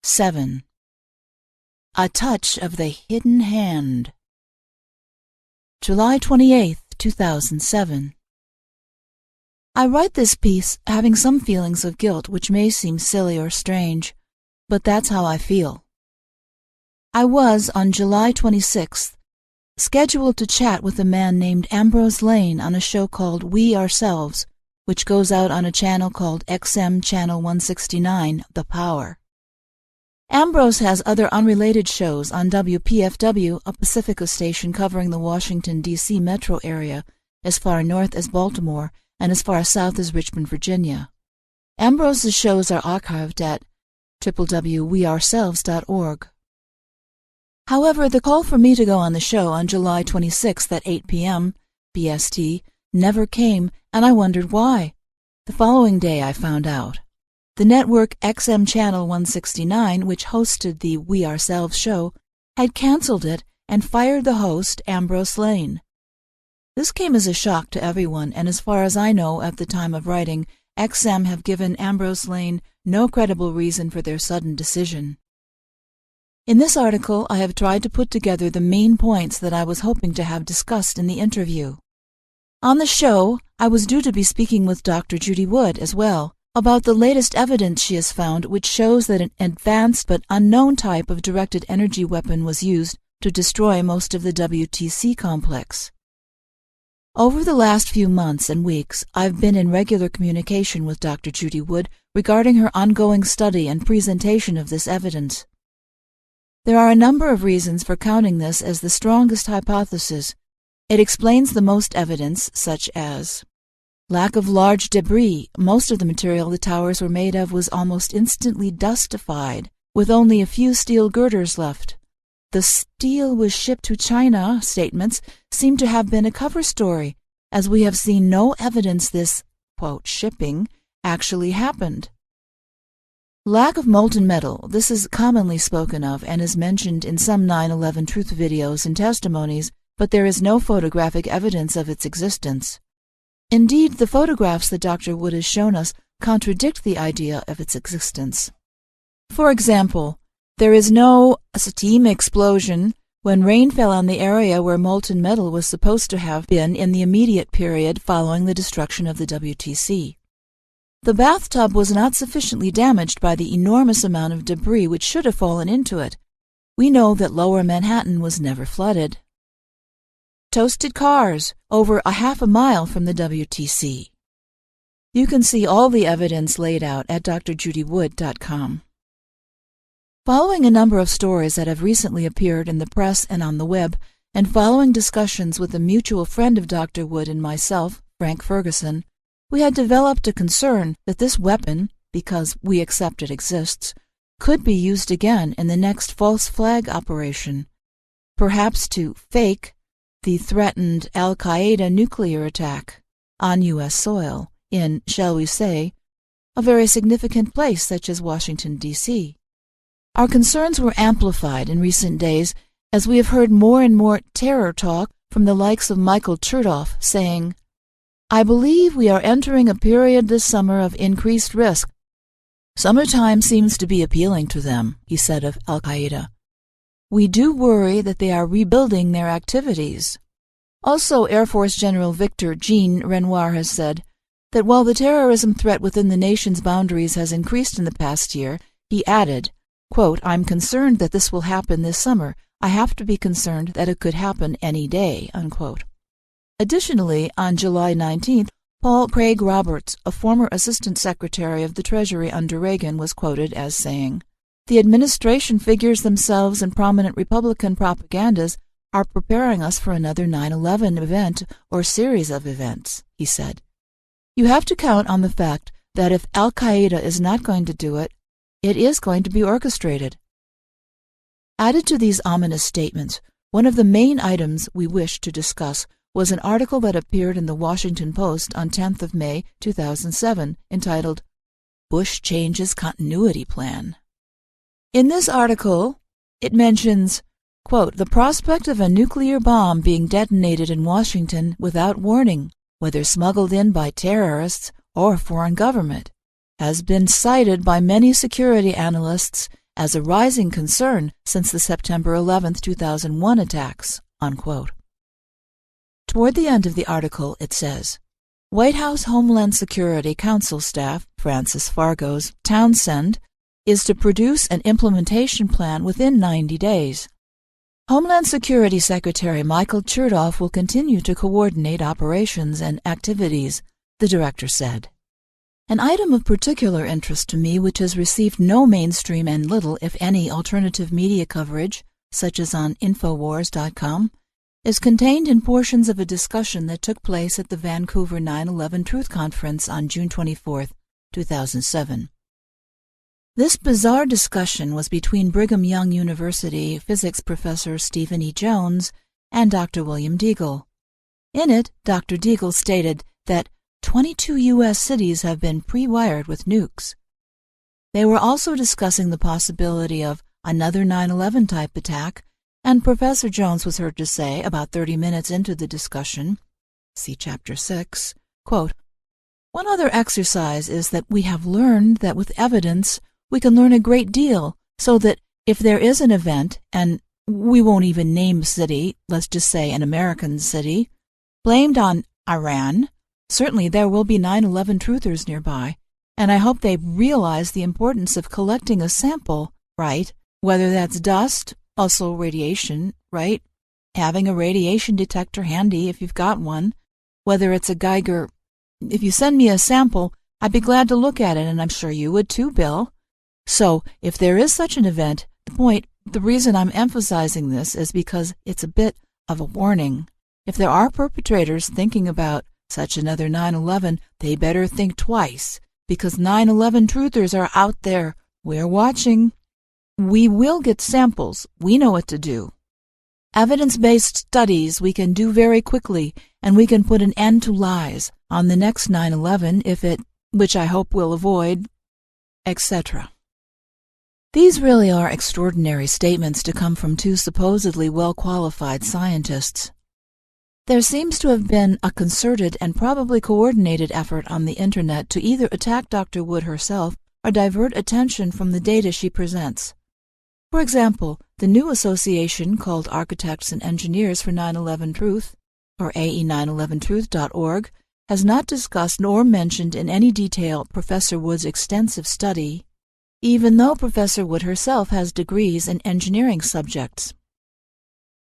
7. A Touch of the Hidden Hand. July 28, 2007. I write this piece having some feelings of guilt which may seem silly or strange, but that's how I feel. I was, on July 26th, scheduled to chat with a man named Ambrose Lane on a show called We Ourselves, which goes out on a channel called XM Channel 169, The Power. Ambrose has other unrelated shows on WPFW, a Pacifica station covering the Washington, D.C. metro area, as far north as Baltimore and as far south as Richmond, Virginia. Ambrose's shows are archived at www.weourselves.org. However, the call for me to go on the show on July 26th at 8 p.m. BST never came, and I wondered why. The following day I found out. The network XM Channel 169, which hosted the We Ourselves show, had canceled it and fired the host, Ambrose Lane. This came as a shock to everyone, and as far as I know at the time of writing, XM have given Ambrose Lane no credible reason for their sudden decision. In this article, I have tried to put together the main points that I was hoping to have discussed in the interview. On the show, I was due to be speaking with Dr. Judy Wood as well, about the latest evidence she has found which shows that an advanced but unknown type of directed energy weapon was used to destroy most of the WTC complex. Over the last few months and weeks, I've been in regular communication with Dr. Judy Wood regarding her ongoing study and presentation of this evidence. There are a number of reasons for counting this as the strongest hypothesis. It explains the most evidence, such as lack of large debris. Most of the material the towers were made of was almost instantly dustified, with only a few steel girders left. The steel was shipped to China statements seem to have been a cover story, as we have seen no evidence this, quote, shipping actually happened. Lack of molten metal. This is commonly spoken of and is mentioned in some 9/11 Truth videos and testimonies, but there is no photographic evidence of its existence. Indeed, the photographs that Dr. Wood has shown us contradict the idea of its existence. For example, there is no steam explosion when rain fell on the area where molten metal was supposed to have been in the immediate period following the destruction of the WTC. The bathtub was not sufficiently damaged by the enormous amount of debris which should have fallen into it. We know that Lower Manhattan was never flooded. Toasted cars, over a half a mile from the WTC. You can see all the evidence laid out at drjudywood.com. Following a number of stories that have recently appeared in the press and on the web, and following discussions with a mutual friend of Dr. Wood and myself, Frank Ferguson, we had developed a concern that this weapon, because we accept it exists, could be used again in the next false flag operation, perhaps to fake the threatened Al-Qaeda nuclear attack on U.S. soil in, shall we say, a very significant place such as Washington, D.C. Our concerns were amplified in recent days as we have heard more and more terror talk from the likes of Michael Chertoff saying, "I believe we are entering a period this summer of increased risk. Summertime seems to be appealing to them," he said of Al-Qaeda. "We do worry that they are rebuilding their activities." Also, Air Force General Victor Jean Renoir has said that while the terrorism threat within the nation's boundaries has increased in the past year, he added, quote, "I'm concerned that this will happen this summer. I have to be concerned that it could happen any day," unquote. Additionally, on July 19th, Paul Craig Roberts, a former Assistant Secretary of the Treasury under Reagan, was quoted as saying, "The administration figures themselves and prominent Republican propagandas are preparing us for another 9/11 event or series of events," he said. You have to count on the fact that if Al-Qaeda is not going to do it, it is going to be orchestrated. Added to these ominous statements, one of the main items we wished to discuss was an article that appeared in the Washington Post on 10th of May, 2007, entitled, "Bush Changes Continuity Plan." In this article, it mentions, quote, "the prospect of a nuclear bomb being detonated in Washington without warning, whether smuggled in by terrorists or a foreign government, has been cited by many security analysts as a rising concern since the September 11, 2001 attacks, unquote. Toward the end of the article, it says, White House Homeland Security Council staff Francis Fargo's Townsend is to produce an implementation plan within 90 days. Homeland Security Secretary Michael Chertoff will continue to coordinate operations and activities, the director said. An item of particular interest to me which has received no mainstream and little, if any, alternative media coverage, such as on Infowars.com, is contained in portions of a discussion that took place at the Vancouver 9/11 Truth Conference on June 24, 2007. This bizarre discussion was between Brigham Young University physics professor Stephen E. Jones and Dr. William Deagle. In it, Dr. Deagle stated that 22 U.S. cities have been pre-wired with nukes. They were also discussing the possibility of another 9/11 type attack, and Professor Jones was heard to say, about 30 minutes into the discussion, see Chapter 6, quote, One other exercise is that we have learned that with evidence we can learn a great deal, so that if there is an event, and we won't even name a city, let's just say an American city, blamed on Iran, certainly there will be 9/11 truthers nearby, and I hope they realize the importance of collecting a sample, right? Whether that's dust, also radiation, right? Having a radiation detector handy if you've got one. Whether it's a Geiger. If you send me a sample, I'd be glad to look at it, and I'm sure you would too, Bill. So, if there is such an event, the reason I'm emphasizing this is because it's a bit of a warning. If there are perpetrators thinking about such another 9/11, they better think twice, because 9/11 truthers are out there. We're watching. We will get samples. We know what to do. Evidence-based studies we can do very quickly, and we can put an end to lies on the next 9/11 which I hope we'll avoid, etc. These really are extraordinary statements to come from two supposedly well-qualified scientists. There seems to have been a concerted and probably coordinated effort on the Internet to either attack Dr. Wood herself or divert attention from the data she presents. For example, the new association called Architects and Engineers for 9/11 Truth, or AE911truth.org, has not discussed nor mentioned in any detail Professor Wood's extensive study, even though Professor Wood herself has degrees in engineering subjects.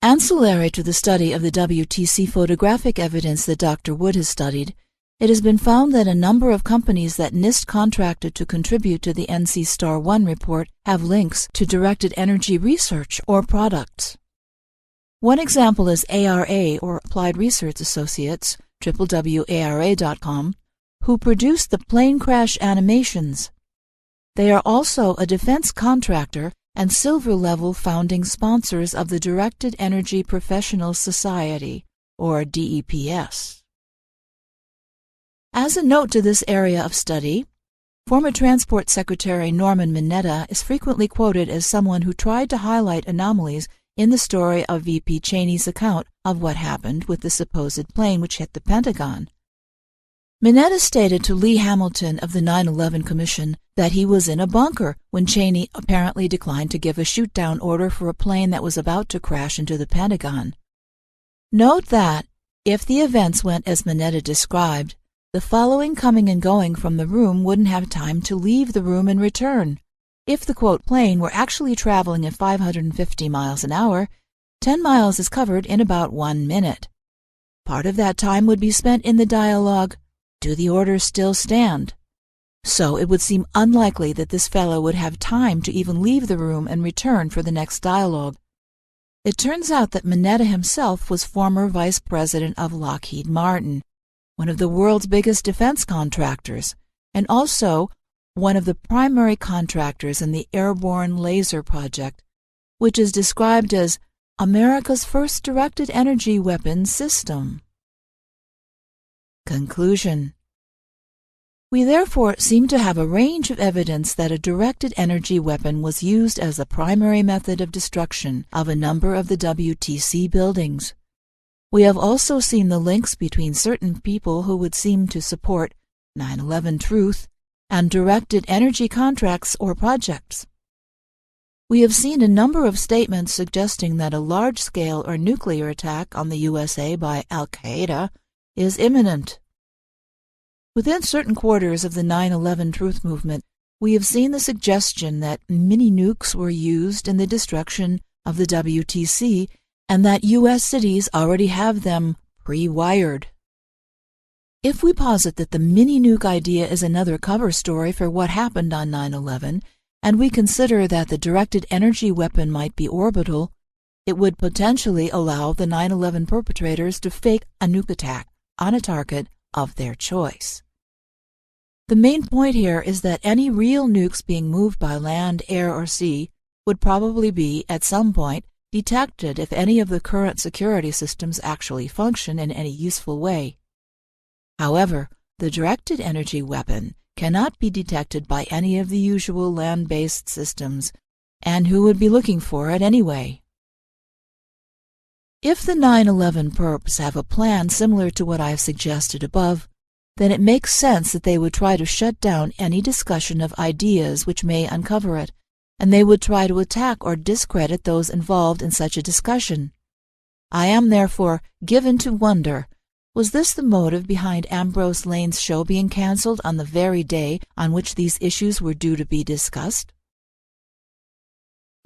Ancillary to the study of the WTC photographic evidence that Dr. Wood has studied, it has been found that a number of companies that NIST contracted to contribute to the NC Star 1 report have links to directed energy research or products. One example is ARA, or Applied Research Associates, www.ara.com, who produced the plane crash animations. They are also a defense contractor and silver-level founding sponsors of the Directed Energy Professional Society, or DEPS. As a note to this area of study, former Transport Secretary Norman Mineta is frequently quoted as someone who tried to highlight anomalies in the story of VP Cheney's account of what happened with the supposed plane which hit the Pentagon. Mineta stated to Lee Hamilton of the 9/11 Commission that he was in a bunker when Cheney apparently declined to give a shoot-down order for a plane that was about to crash into the Pentagon. Note that, if the events went as Mineta described, the following coming and going from the room wouldn't have time to leave the room and return. If the, quote, plane were actually traveling at 550 miles an hour, 10 miles is covered in about 1 minute. Part of that time would be spent in the dialogue, "Do the orders still stand?" So it would seem unlikely that this fellow would have time to even leave the room and return for the next dialogue. It turns out that Mineta himself was former vice president of Lockheed Martin, one of the world's biggest defense contractors, and also one of the primary contractors in the Airborne Laser Project, which is described as America's first directed energy weapons system. Conclusion. We therefore seem to have a range of evidence that a directed energy weapon was used as the primary method of destruction of a number of the WTC buildings. We have also seen the links between certain people who would seem to support 9/11 truth and directed energy contracts or projects. We have seen a number of statements suggesting that a large-scale or nuclear attack on the USA by Al-Qaeda is imminent. Within certain quarters of the 9/11 Truth movement, we have seen the suggestion that mini-nukes were used in the destruction of the WTC and that U.S. cities already have them pre-wired. If we posit that the mini-nuke idea is another cover story for what happened on 9/11, and we consider that the directed energy weapon might be orbital, it would potentially allow the 9/11 perpetrators to fake a nuke attack on a target of their choice. The main point here is that any real nukes being moved by land, air, or sea would probably be, at some point, detected if any of the current security systems actually function in any useful way. However, the directed energy weapon cannot be detected by any of the usual land-based systems, and who would be looking for it anyway? If the 9/11 perps have a plan similar to what I have suggested above, then it makes sense that they would try to shut down any discussion of ideas which may uncover it, and they would try to attack or discredit those involved in such a discussion. I am therefore given to wonder, was this the motive behind Ambrose Lane's show being cancelled on the very day on which these issues were due to be discussed?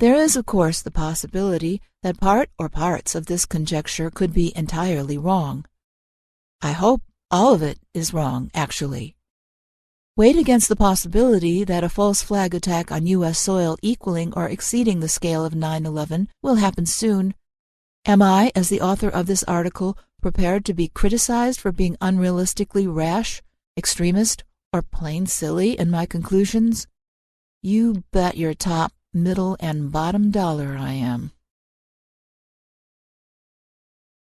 There is, of course, the possibility that part or parts of this conjecture could be entirely wrong. I hope all of it is wrong, actually. Weighed against the possibility that a false flag attack on U.S. soil equaling or exceeding the scale of 9/11 will happen soon, am I, as the author of this article, prepared to be criticized for being unrealistically rash, extremist, or plain silly in my conclusions? You bet your top, middle, and bottom dollar I am.